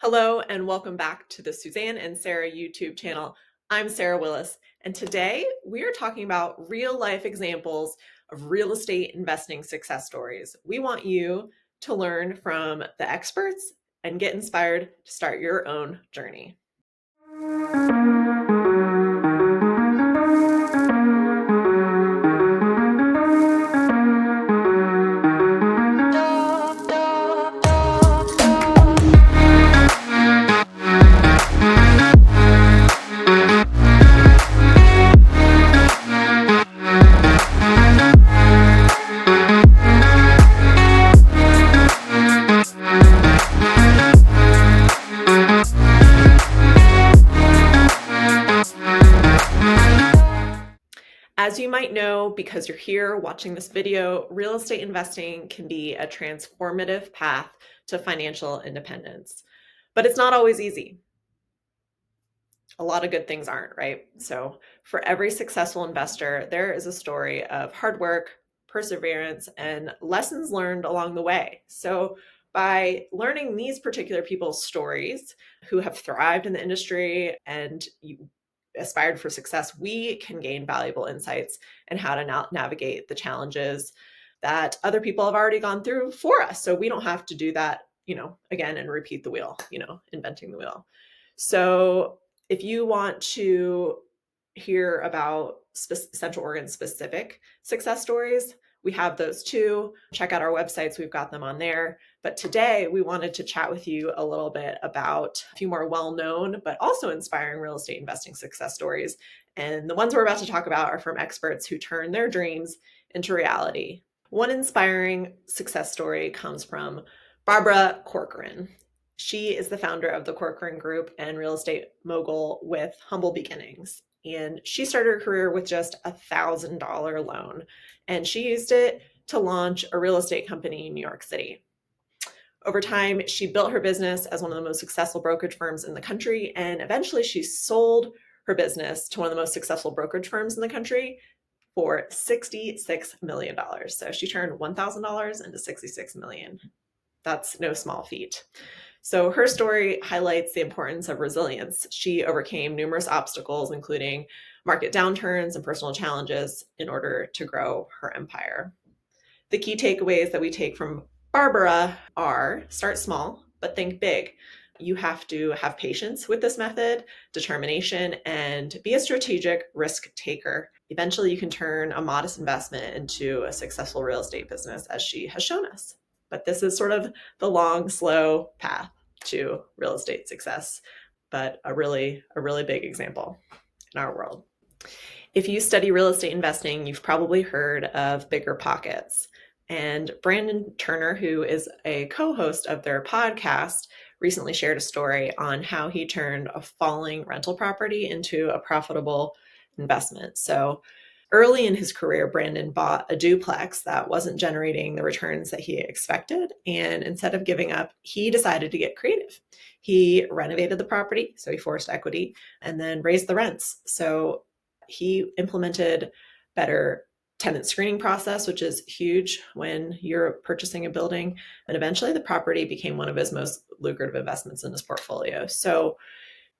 Hello and welcome back to the Suzanne and Sarah YouTube channel. I'm Sarah Willis, and today we are talking about real life examples of real estate investing success stories. We want you to learn from the experts and get inspired to start your own journey. As you might know, because you're here watching this video, real estate investing can be a transformative path to financial independence, but it's not always easy. A lot of good things aren't, right? So for every successful investor, there is a story of hard work, perseverance, and lessons learned along the way. So by learning these particular people's stories who have thrived in the industry and aspired for success, we can gain valuable insights in how to navigate the challenges that other people have already gone through for us. So we don't have to do that, again and repeat the wheel, inventing the wheel. So if you want to hear about Central Oregon specific success stories, we have those too. Check out our websites. We've got them on there. But today we wanted to chat with you a little bit about a few more well-known, but also inspiring real estate investing success stories. And the ones we're about to talk about are from experts who turn their dreams into reality. One inspiring success story comes from Barbara Corcoran. She is the founder of the Corcoran Group and real estate mogul with humble beginnings. And she started her career with just $1,000 loan. And she used it to launch a real estate company in New York City. Over time, she built her business as one of the most successful brokerage firms in the country. And eventually she sold her business to one of the most successful brokerage firms in the country for $66 million. So she turned $1,000 into $66 million. That's no small feat. So her story highlights the importance of resilience. She overcame numerous obstacles, including market downturns and personal challenges, in order to grow her empire. The key takeaways that we take from Barbara are: start small, but think big. You have to have patience with this method, determination, and be a strategic risk taker. Eventually, you can turn a modest investment into a successful real estate business, as she has shown us. But this is sort of the long, slow path to real estate success, but a really big example in our world. If you study real estate investing, you've probably heard of Bigger Pockets. And Brandon Turner, who is a co-host of their podcast, recently shared a story on how he turned a falling rental property into a profitable investment. So early in his career, Brandon bought a duplex that wasn't generating the returns that he expected. And instead of giving up, he decided to get creative. He renovated the property, so he forced equity, and then raised the rents. So he implemented better tenant screening process, which is huge when you're purchasing a building. And eventually the property became one of his most lucrative investments in his portfolio. So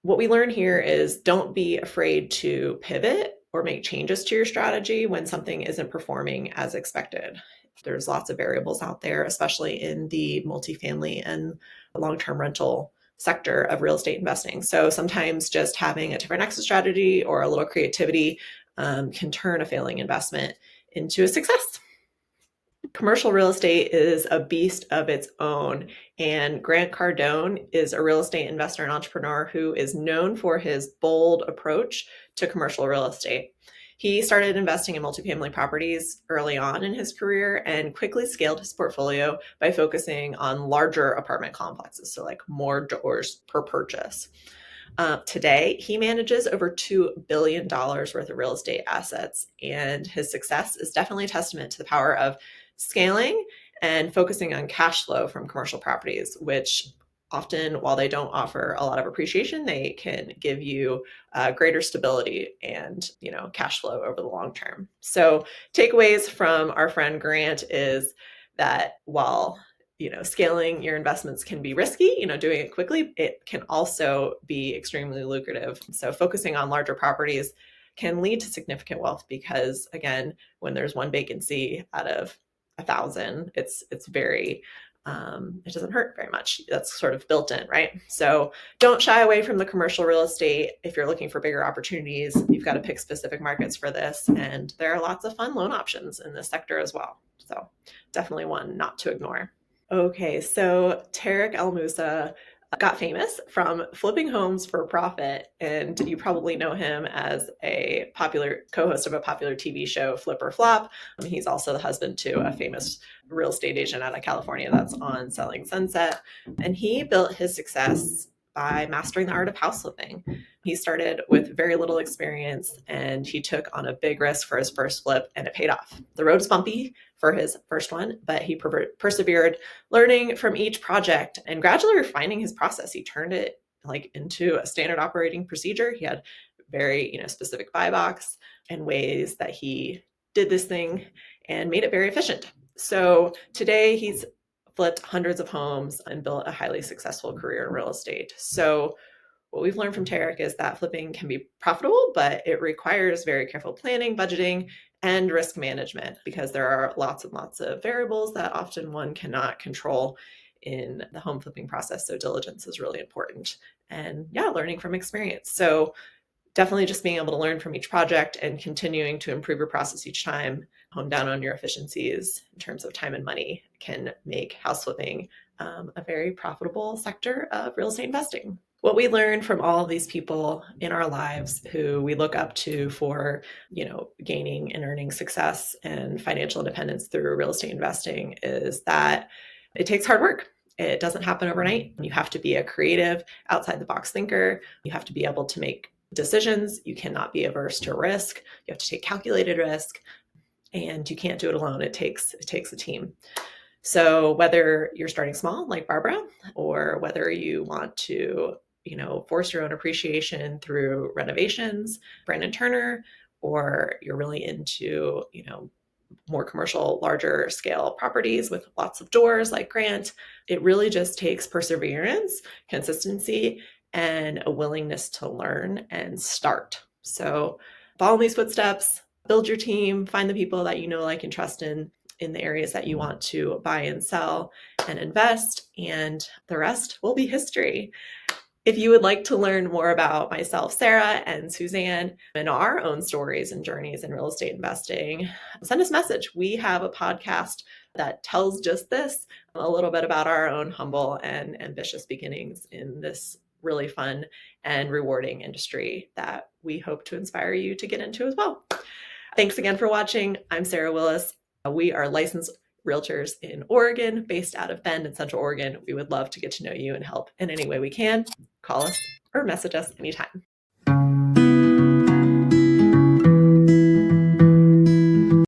what we learn here is don't be afraid to pivot or make changes to your strategy when something isn't performing as expected. There's lots of variables out there, especially in the multifamily and long-term rental sector of real estate investing. So sometimes just having a different exit strategy or a little creativity can turn a failing investment into a success. Commercial real estate is a beast of its own, and Grant Cardone is a real estate investor and entrepreneur who is known for his bold approach to commercial real estate. He started investing in multifamily properties early on in his career and quickly scaled his portfolio by focusing on larger apartment complexes, so like more doors per purchase. Today, he manages over $2 billion worth of real estate assets, and his success is definitely a testament to the power of scaling and focusing on cash flow from commercial properties, which often, while they don't offer a lot of appreciation, they can give you greater stability and cash flow over the long term. So takeaways from our friend Grant is that while scaling your investments can be risky, doing it quickly. It can also be extremely lucrative. So focusing on larger properties can lead to significant wealth because, again, when there's one vacancy out of 1,000, it's very it doesn't hurt very much. That's sort of built in, right? So don't shy away from the commercial real estate. If you're looking for bigger opportunities, you've got to pick specific markets for this. And there are lots of fun loan options in this sector as well. So definitely one not to ignore. Okay, so Tarek El Moussa got famous from flipping homes for profit, and you probably know him as a popular co-host of a popular TV show, Flip or Flop. He's also the husband to a famous real estate agent out of California that's on Selling Sunset, and he built his success by mastering the art of house flipping. He started with very little experience and he took on a big risk for his first flip, and it paid off. The road was bumpy for his first one, but he persevered, learning from each project and gradually refining his process. He turned it into a standard operating procedure. He had very specific buy box and ways that he did this thing and made it very efficient. So today he's flipped hundreds of homes and built a highly successful career in real estate. So what we've learned from Tarek is that flipping can be profitable, but it requires very careful planning, budgeting, and risk management because there are lots and lots of variables that often one cannot control in the home flipping process. So diligence is really important. And learning from experience. So definitely just being able to learn from each project and continuing to improve your process each time, hone down on your efficiencies in terms of time and money, can make house flipping a very profitable sector of real estate investing. What we learned from all of these people in our lives who we look up to for, gaining and earning success and financial independence through real estate investing is that it takes hard work. It doesn't happen overnight. You have to be a creative, outside the box thinker. You have to be able to make decisions. You cannot be averse to risk. You have to take calculated risk, and you can't do it alone. It takes a team. So whether you're starting small like Barbara, or whether you want to force your own appreciation through renovations, Brandon Turner, or you're really into more commercial, larger scale properties with lots of doors like Grant, it really just takes perseverance, consistency, and a willingness to learn and start. So follow these footsteps, build your team, find the people that like, and trust in the areas that you want to buy and sell and invest, and the rest will be history. If you would like to learn more about myself, Sarah, and Suzanne, and our own stories and journeys in real estate investing, send us a message. We have a podcast that tells just this, a little bit about our own humble and ambitious beginnings in this really fun and rewarding industry that we hope to inspire you to get into as well. Thanks again for watching. I'm Sarah Willis. We are licensed realtors in Oregon, based out of Bend in Central Oregon. We would love to get to know you and help in any way we can. Call us or message us anytime.